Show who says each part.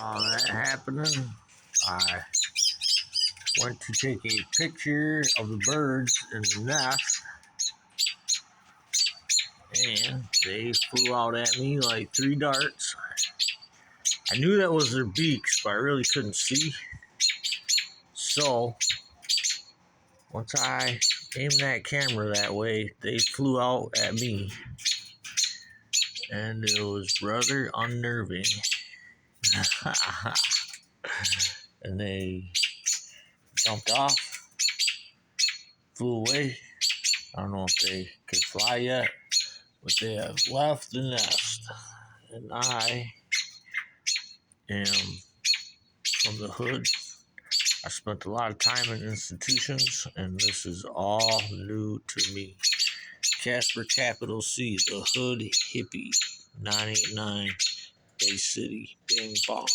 Speaker 1: saw that happening, I went to take a picture of the birds in the nest, and they flew out at me like 3 darts. I knew that was their beaks, but I really couldn't see. So, once I aimed that camera that way, they flew out at me. And it was rather unnerving. And they jumped off, flew away. I don't know if they could fly yet, but they have left the nest. And I am from the hood. I spent a lot of time in institutions, and this is all new to me. Casper, capital C, the hood hippie, 989, Bay City, bing bong.